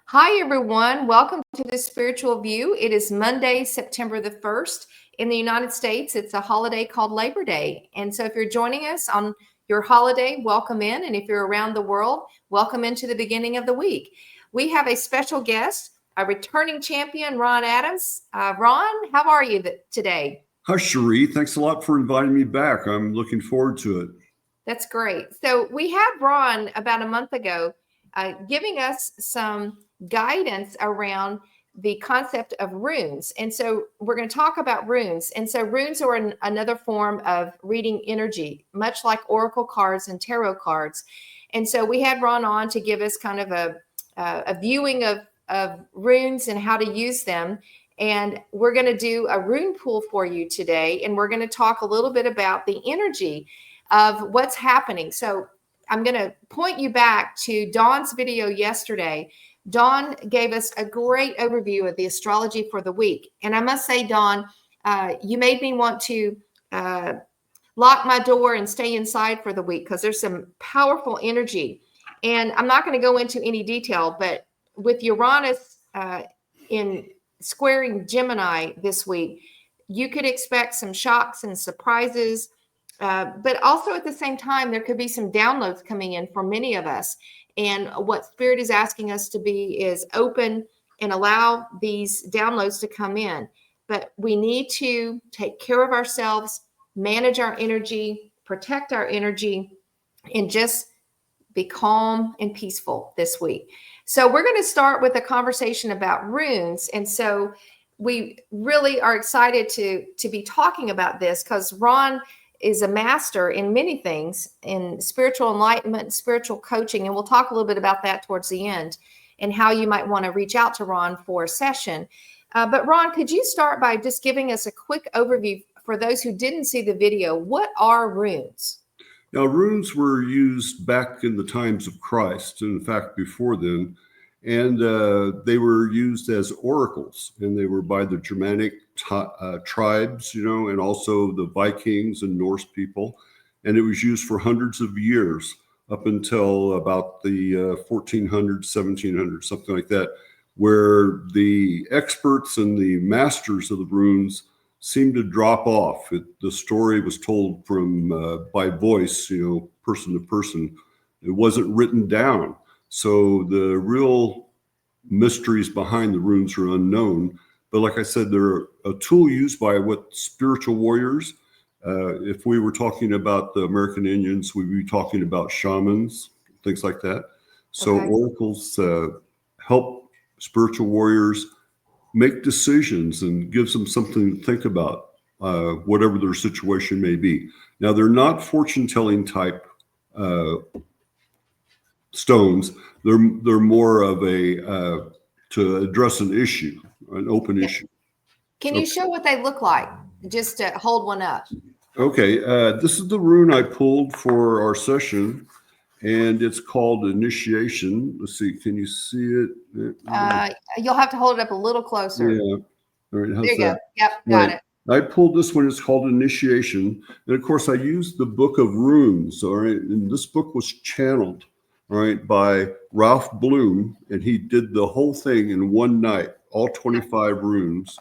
Hi, everyone. Welcome to the Spiritual View. It is Monday, September the 1st. In the United States, it's a holiday called Labor Day. And so if you're joining us on your holiday, welcome in. And if you're around the world, welcome into the beginning of the week. We have a special guest, a returning champion, Ron Adams. Ron, how are you today? Hi, Ceree. Thanks a lot for inviting me back. I'm looking forward to it. That's great. So we had Ron about a month ago giving us some guidance around the concept of runes. And so we're going to talk about runes. And so runes are another form of reading energy, much like oracle cards and tarot cards. And so we had Ron on to give us kind of a viewing of runes and how to use them. And we're going to do a rune pool for you today. And we're going to talk a little bit about the energy of what's happening. So I'm going to point you back to Dawn's video yesterday. Dawn gave us a great overview of the astrology for the week. And I must say, Dawn, you made me want to lock my door and stay inside for the week because there's some powerful energy. And I'm not going to go into any detail, but with Uranus in squaring Gemini this week, you could expect some shocks and surprises. But also at the same time, there could be some downloads coming in for many of us. And what Spirit is asking us to be is open and allow these downloads to come in. But we need to take care of ourselves, manage our energy, protect our energy, and just be calm and peaceful this week. So we're going to start with a conversation about runes. And so we really are excited to be talking about this because Ron is a master in many things, in spiritual enlightenment, spiritual coaching. And we'll talk a little bit about that towards the end and how you might want to reach out to Ron for a session. But Ron, could you start by just giving us a quick overview for those who didn't see the video? What are runes? Now, runes were used back in the times of Christ, in fact, before then, and they were used as oracles, and they were by the Germanic tribes, and also the Vikings and Norse people. And it was used for hundreds of years up until about the 1400s, 1700s, something like that, where the experts and the masters of the runes seemed to drop off. The story was told from by voice, person to person. It wasn't written down. So the real mysteries behind the runes are unknown. But like I said, they're a tool used by spiritual warriors. If we were talking about the American Indians, we'd be talking about shamans, things like that. So okay. Oracles help spiritual warriors make decisions and gives them something to think about, whatever their situation may be. Now, they're not fortune-telling type stones. They're more of a to address an issue, an open issue. Can you show what they look like? Just to hold one up. Okay, this is the rune I pulled for our session, and it's called Initiation. Let's see, can you see it? You'll have to hold it up a little closer. Yeah. All right, how's there you that? Go. Yep, got it. I pulled this one. It's called Initiation. And of course, I used the Book of Runes. All right. And this book was channeled, all right, by Ralph Bloom. And he did the whole thing in one night, all 25 runes.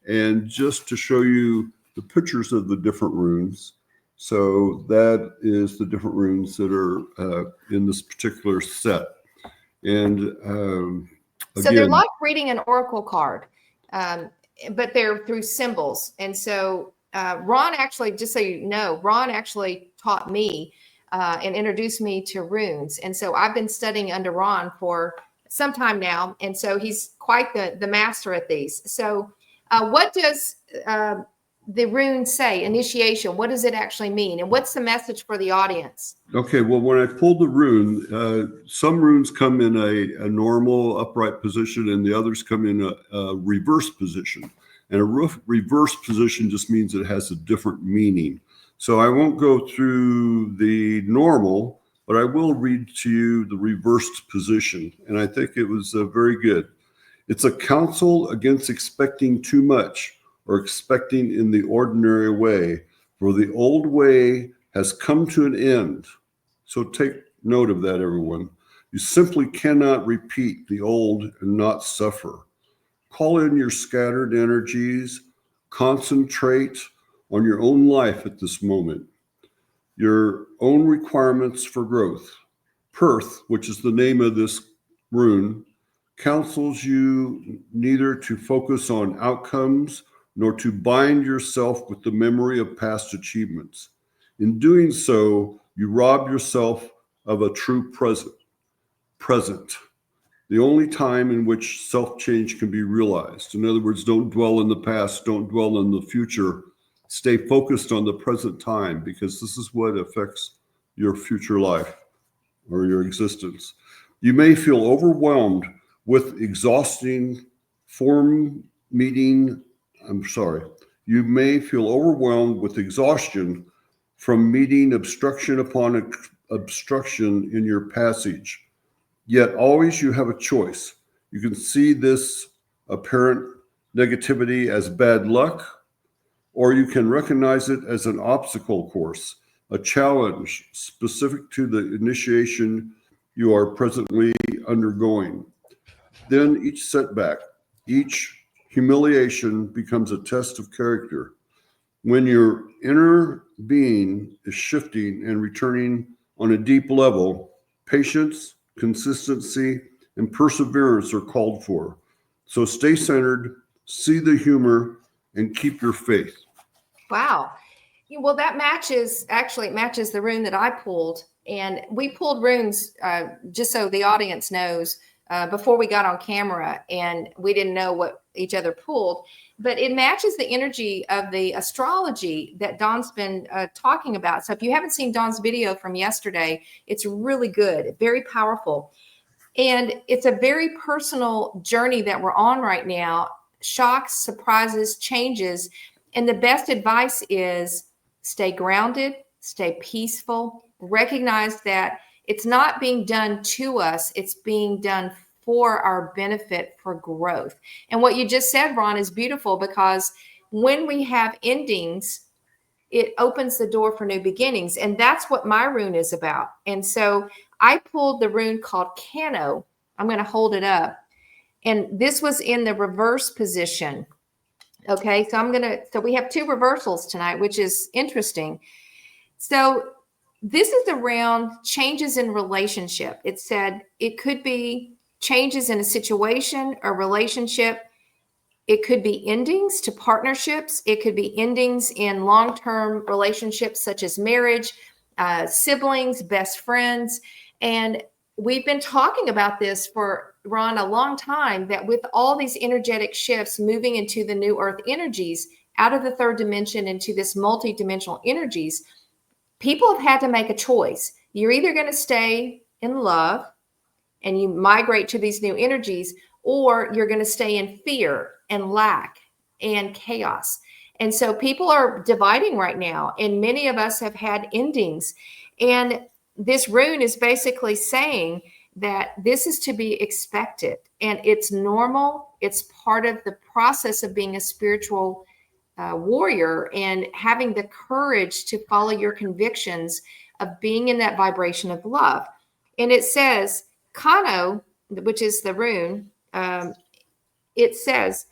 And just to show you the pictures of the different runes. So that is the different runes that are in this particular set. And so they're like reading an oracle card. But they're through symbols. And so Ron actually, just so you know, Ron actually taught me and introduced me to runes. And so I've been studying under Ron for some time now. And so he's quite the master at these. So what does the rune say, initiation? What does it actually mean? And what's the message for the audience? Okay, well, when I pulled the rune, some runes come in a normal upright position and the others come in a reverse position. And a reverse position just means it has a different meaning. So I won't go through the normal, but I will read to you the reversed position. And I think it was very good. It's a counsel against expecting too much or expecting in the ordinary way, for the old way has come to an end. So take note of that, everyone. You simply cannot repeat the old and not suffer. Call in your scattered energies. Concentrate on your own life at this moment, your own requirements for growth. Perth, which is the name of this rune, counsels you neither to focus on outcomes nor to bind yourself with the memory of past achievements. In doing so, you rob yourself of a true present, the only time in which self-change can be realized. In other words, don't dwell in the past, don't dwell in the future. Stay focused on the present time, because this is what affects your future life or your existence. You may feel overwhelmed with You may feel overwhelmed with exhaustion from meeting obstruction upon obstruction in your passage. Yet always you have a choice. You can see this apparent negativity as bad luck, or you can recognize it as an obstacle course, a challenge specific to the initiation you are presently undergoing. Then each setback, each humiliation becomes a test of character. When your inner being is shifting and returning on a deep level, patience, consistency, and perseverance are called for. So stay centered, see the humor, and keep your faith. Wow. Well, that matches, actually, it matches the rune that I pulled. And we pulled runes, just so the audience knows, before we got on camera, and we didn't know what each other pulled. But it matches the energy of the astrology that Dawn's been talking about. So if you haven't seen Dawn's video from yesterday, it's really good, very powerful. And it's a very personal journey that we're on right now. Shocks, surprises, changes. And the best advice is stay grounded, stay peaceful, recognize that it's not being done to us, it's being done for our benefit, for growth. And what you just said, Ron, is beautiful, because when we have endings, it opens the door for new beginnings. And that's what my rune is about. And so I pulled the rune called Cano. I'm going to hold it up. And this was in the reverse position. Okay, so we have two reversals tonight, which is interesting. So this is around changes in relationship. It said it could be changes in a situation or relationship. It could be endings to partnerships. It could be endings in long-term relationships such as marriage, siblings, best friends. And we've been talking about this for, Ron, a long time, that with all these energetic shifts moving into the new earth energies, out of the third dimension into this multi-dimensional energies, people have had to make a choice. You're either going to stay in love and you migrate to these new energies, or you're going to stay in fear and lack and chaos. And so people are dividing right now, and many of us have had endings. And this rune is basically saying that this is to be expected, and it's normal. It's part of the process of being a spiritual warrior and having the courage to follow your convictions of being in that vibration of love. And it says, Kano, which is the rune, it says,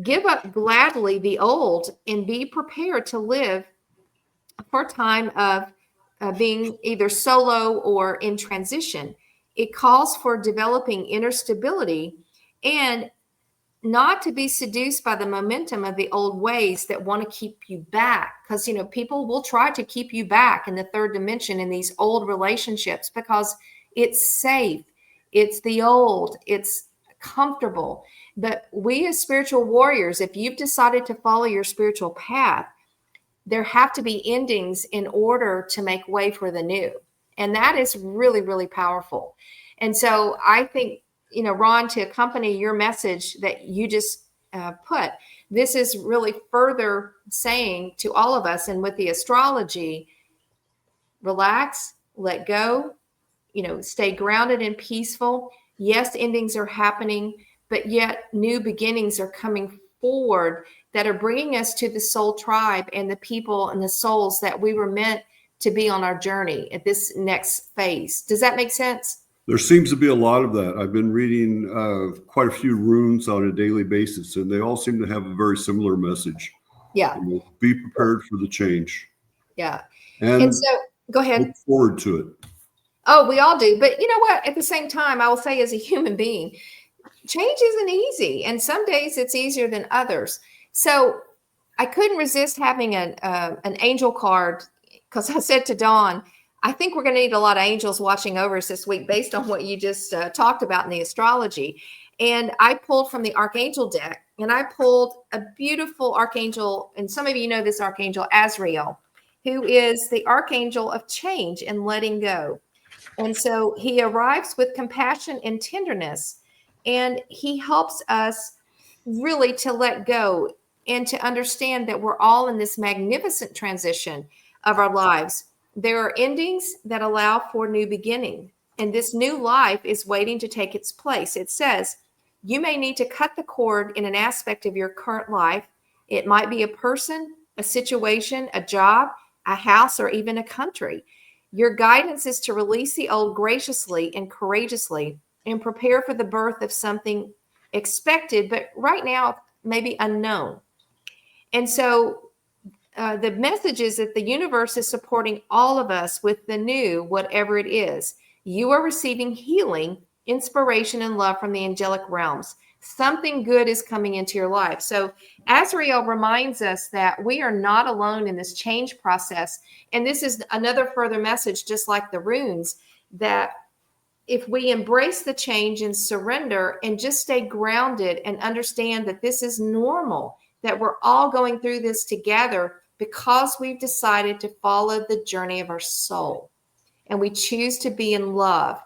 give up gladly the old and be prepared to live for a time of being either solo or in transition. It calls for developing inner stability and not to be seduced by the momentum of the old ways that want to keep you back. Because, people will try to keep you back in the third dimension in these old relationships because it's safe. It's the old. It's comfortable. But we as spiritual warriors, if you've decided to follow your spiritual path, there have to be endings in order to make way for the new. And that is really, really powerful. And so I think, Ron, to accompany your message that you just put, this is really further saying to all of us, and with the astrology, relax, let go, stay grounded and peaceful. Yes, endings are happening, but yet new beginnings are coming forward that are bringing us to the soul tribe and the people and the souls that we were meant to be on our journey at this next phase. Does that make sense? There seems to be a lot of that. I've been reading quite a few runes on a daily basis, and they all seem to have a very similar message. Yeah. Be prepared for the change Yeah. And and so go look ahead. forward to it. Oh, we all do. But you know what? At the same time, I will say as a human being, change isn't easy. And some days it's easier than others. So I couldn't resist having an angel card because I said to Dawn, I think we're going to need a lot of angels watching over us this week based on what you just talked about in the astrology. And I pulled from the Archangel deck and I pulled a beautiful Archangel. And some of you know this Archangel, Azrael, who is the Archangel of change and letting go. And so he arrives with compassion and tenderness, and he helps us really to let go and to understand that we're all in this magnificent transition of our lives. There are endings that allow for new beginning, and this new life is waiting to take its place. It says, you may need to cut the cord in an aspect of your current life. It might be a person, a situation, a job, a house, or even a country. Your guidance is to release the old graciously and courageously and prepare for the birth of something expected, but right now, maybe unknown. And so the message is that the universe is supporting all of us with the new, whatever it is. You are receiving healing, inspiration, and love from the angelic realms. Something good is coming into your life. So Azrael reminds us that we are not alone in this change process. And this is another further message, just like the runes, that if we embrace the change and surrender and just stay grounded and understand that this is normal, that we're all going through this together because we've decided to follow the journey of our soul and we choose to be in love.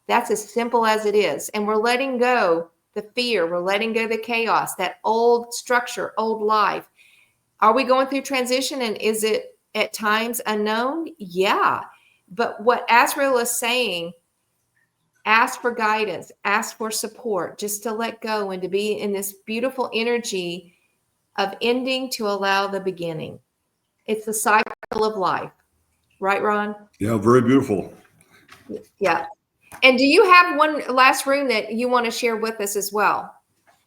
That's as simple as it is. And we're letting go the fear, we're letting go the chaos, that old structure, old life. Are we going through transition and is it at times unknown? Yeah. But what Azrael is saying, ask for guidance, ask for support, just to let go and to be in this beautiful energy of ending to allow the beginning. It's the cycle of life. Right, Ron? Yeah, very beautiful. Yeah. And do you have one last rune that you want to share with us as well?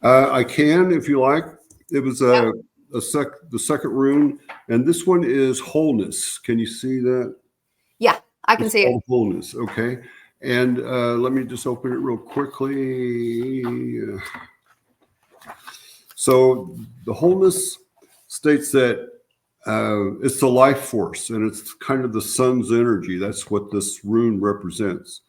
I can, if you like. It was Yep. the second rune, and this one is wholeness. Can you see that? Yeah, I can It's see it. called wholeness. Okay, and let me just open it real quickly. So the wholeness states that it's the life force, and it's kind of the sun's energy. That's what this rune represents.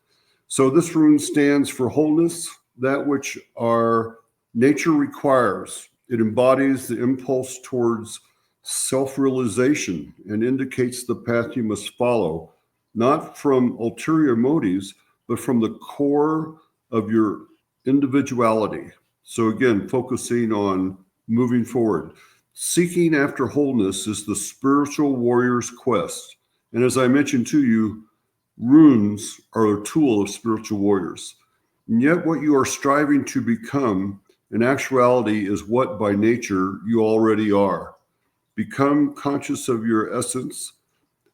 So this rune stands for wholeness, that which our nature requires. It embodies the impulse towards self-realization and indicates the path you must follow, not from ulterior motives, but from the core of your individuality. So again, focusing on moving forward. Seeking after wholeness is the spiritual warrior's quest. And as I mentioned to you, runes are a tool of spiritual warriors. And yet, what you are striving to become in actuality is what by nature you already are. Become conscious of your essence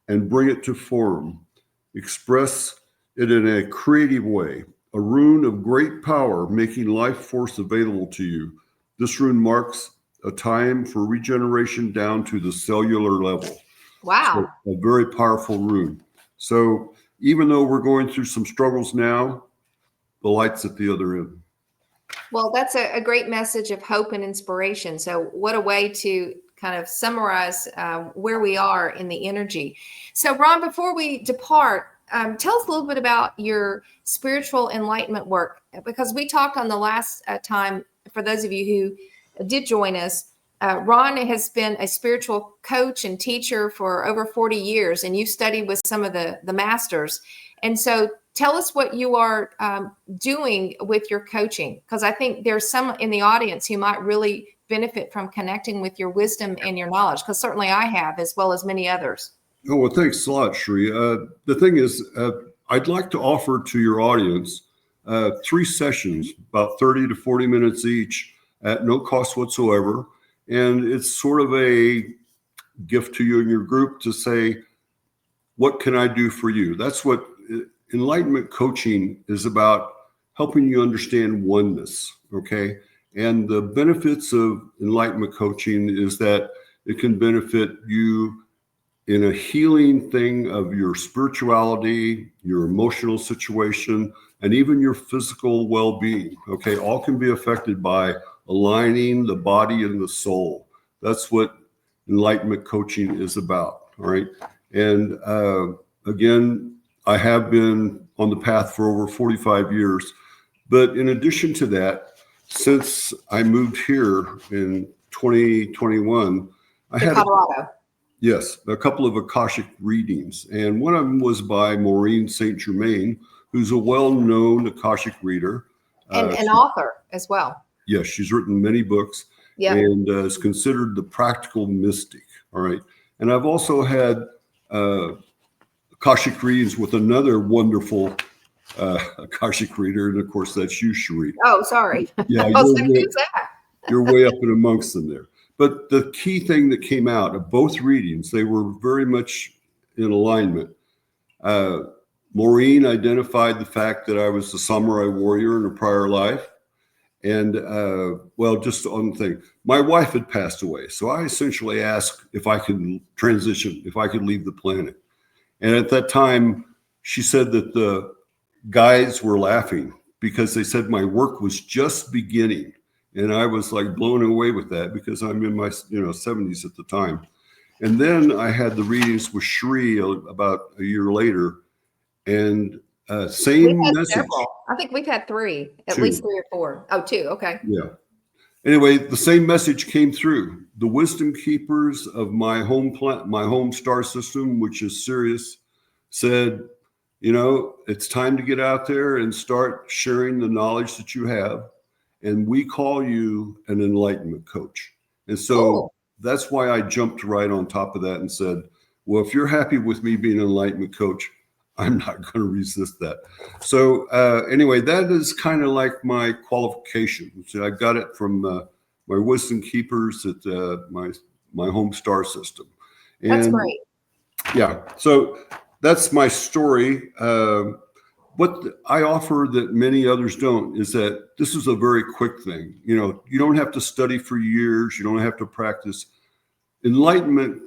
and bring it to form. Express it in a creative way, a rune of great power, making life force available to you. This rune marks a time for regeneration down to the cellular level. So, Wow. a very powerful rune. So, even though we're going through some struggles now, the light's at the other end. Well, that's a great message of hope and inspiration. So, what a way to kind of summarize where we are in the energy. So, Ron, before we depart, tell us a little bit about your spiritual enlightenment work, because we talked on the last time, for those of you who did join us. Ron has been a spiritual coach and teacher for over 40 years, and you studied with some of the masters. And so tell us what you are doing with your coaching, because I think there's some in the audience who might really benefit from connecting with your wisdom and your knowledge, because certainly I have, as well as many others. Oh, well, thanks a lot, Ceree. The thing is, I'd like to offer to your audience 3 sessions, about 30 to 40 minutes each, at no cost whatsoever. And it's sort of a gift to you and your group to say, what can I do for you? That's what enlightenment coaching is about helping you understand oneness, okay? And the benefits of enlightenment coaching is that it can benefit you in a healing thing of your spirituality, your emotional situation, and even your physical well-being, okay? All can be affected by aligning the body and the soul. That's what enlightenment coaching is about, all right? And again, I have been on the path for over 45 years. But in addition to that, since I moved here in 2021, I had Colorado. Yes, a couple of Akashic readings. And one of them was by Maureen St. Germain, who's a well-known Akashic reader. And an author as well. Yes, she's written many books and is considered the practical mystic. All right. And I've also had Akashic readings with another wonderful Akashic reader. And of course, that's you, Ceree. Oh, sorry. Yeah, Who's that? you're way up and amongst them there. But the key thing that came out of both readings, they were very much in alignment. Maureen identified the fact that I was a samurai warrior in a prior life. And, well, just on the thing, my wife had passed away. So I essentially asked if I could transition, if I could leave the planet. And at that time, she said that the guys were laughing because they said my work was just beginning. And I was like blown away with that because I'm in my 70s at the time. And then I had the readings with Ceree about a year later, and same message. Several. I think we've had three, at least 3 or 4. Oh, 2. Okay. Yeah. Anyway, the same message came through. The wisdom keepers of my home star system, which is Sirius, said, it's time to get out there and start sharing the knowledge that you have. And we call you an enlightenment coach. And so that's why I jumped right on top of that and said, well, if you're happy with me being an enlightenment coach, I'm not going to resist that. So anyway, that is kind of like my qualification. So I got it from my wisdom keepers at my home star system. And that's great. Yeah. So that's my story. What I offer that many others don't is that this is a very quick thing. You don't have to study for years. You don't have to practice. Enlightenment,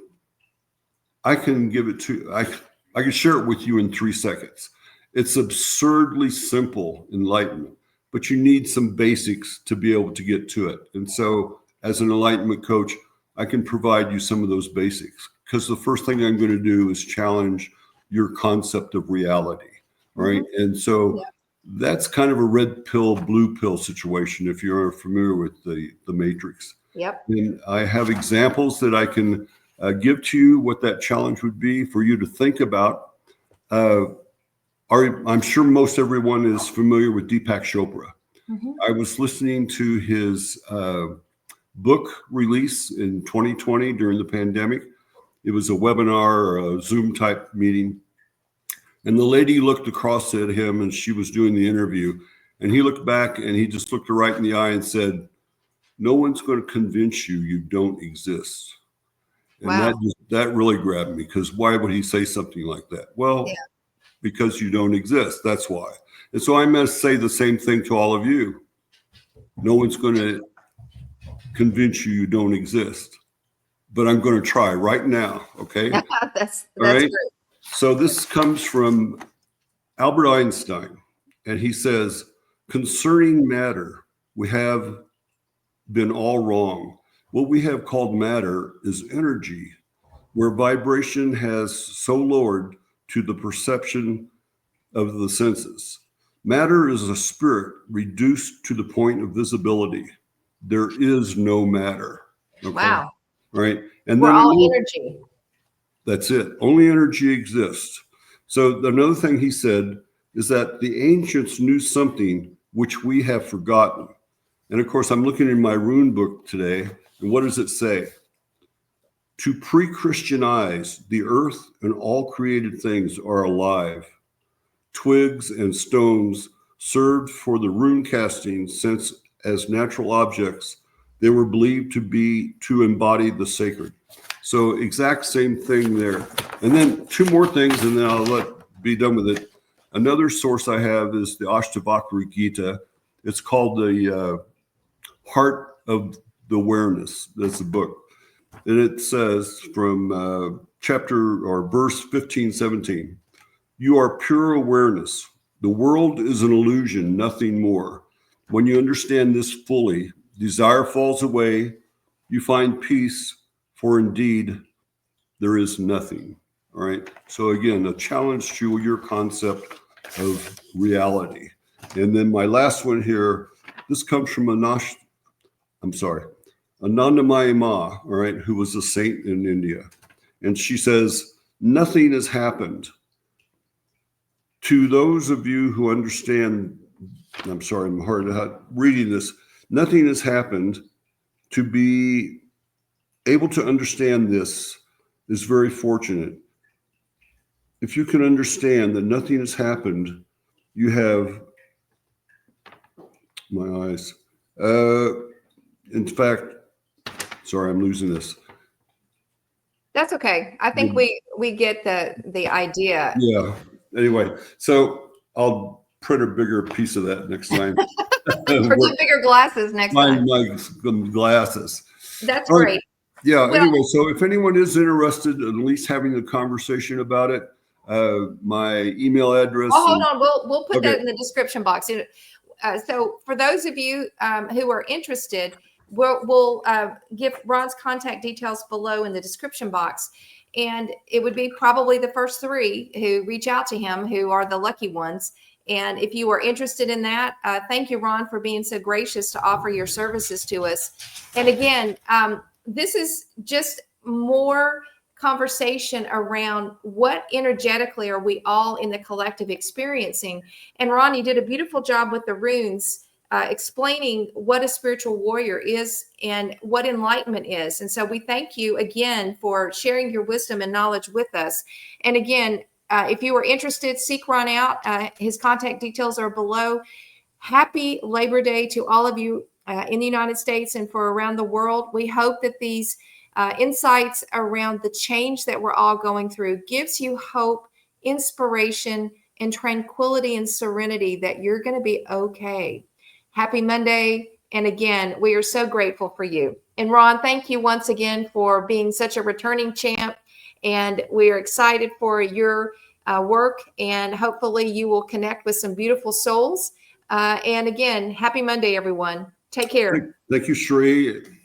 I can give it to, I can share it with you in 3 seconds. It's absurdly simple enlightenment, but you need some basics to be able to get to it. And so as an enlightenment coach, I can provide you some of those basics because the first thing I'm going to do is challenge your concept of reality. Right. And so that's kind of a red pill, blue pill situation, if you're familiar with the Matrix. Yep. And I have examples that I can give to you what that challenge would be for you to think about. I'm sure most everyone is familiar with Deepak Chopra. Mm-hmm. I was listening to his book release in 2020 during the pandemic. It was a webinar or a Zoom type meeting. And the lady looked across at him and she was doing the interview. And he looked back and he just looked her right in the eye and said, no one's going to convince you don't exist. And that really grabbed me because why would he say something like that? Well, because you don't exist. That's why. And so I must say the same thing to all of you. No one's going to convince you don't exist. But I'm going to try right now. Okay. That's right? Great. So this comes from Albert Einstein, and he says, concerning matter, we have been all wrong. What we have called matter is energy, where vibration has so lowered to the perception of the senses. Matter is a spirit reduced to the point of visibility. There is no matter. Okay? Wow. Right. And we're then all energy. That's it. Only energy exists. So another thing he said is that the ancients knew something which we have forgotten. And of course, I'm looking in my rune book today. And what does it say? To pre-Christian eyes, the earth and all created things are alive. Twigs and stones served for the rune casting, since as natural objects, they were believed to embody the sacred. So exact same thing there. And then 2 more things, and then I'll be done with it. Another source I have is the Ashtavakra Gita. It's called the Heart of the Awareness. That's the book. And it says from chapter or verse 15, 17, you are pure awareness. The world is an illusion, nothing more. When you understand this fully, desire falls away. You find peace, for indeed there is nothing. All right. So again, a challenge to your concept of reality. And then my last one here, this comes from Anandamayi Ma, all right, who was a saint in India. And she says, nothing has happened. To those of you who understand, I'm sorry, I'm hard reading this, nothing has happened. To be able to understand this is very fortunate. If you can understand that nothing has happened, you have, my eyes, in fact, sorry, I'm losing this. That's okay. I think we get the idea. Yeah. Anyway, so I'll print a bigger piece of that next time. Or get bigger glasses next time. My glasses. That's great. Yeah. Well, anyway, so if anyone is interested in at least having a conversation about it, my email address. Oh, hold on. We'll put that in the description box. So for those of you who are interested, we'll give Ron's contact details below in the description box. And it would be probably the first 3 who reach out to him who are the lucky ones. And if you are interested in that, thank you, Ron, for being so gracious to offer your services to us. And again, this is just more conversation around what energetically are we all in the collective experiencing. And Ron, you did a beautiful job with the runes, explaining what a spiritual warrior is and what enlightenment is. And so we thank you again for sharing your wisdom and knowledge with us. And again, if you are interested, seek Ron out. His contact details are below. Happy Labor Day to all of you in the United States and for around the world. We hope that these insights around the change that we're all going through gives you hope, inspiration, and tranquility and serenity that you're going to be okay. Happy Monday. And again, we are so grateful for you. And Ron, thank you once again for being such a returning champ. And we are excited for your work. And hopefully you will connect with some beautiful souls. And again, happy Monday, everyone. Take care. Thank you, Ceree.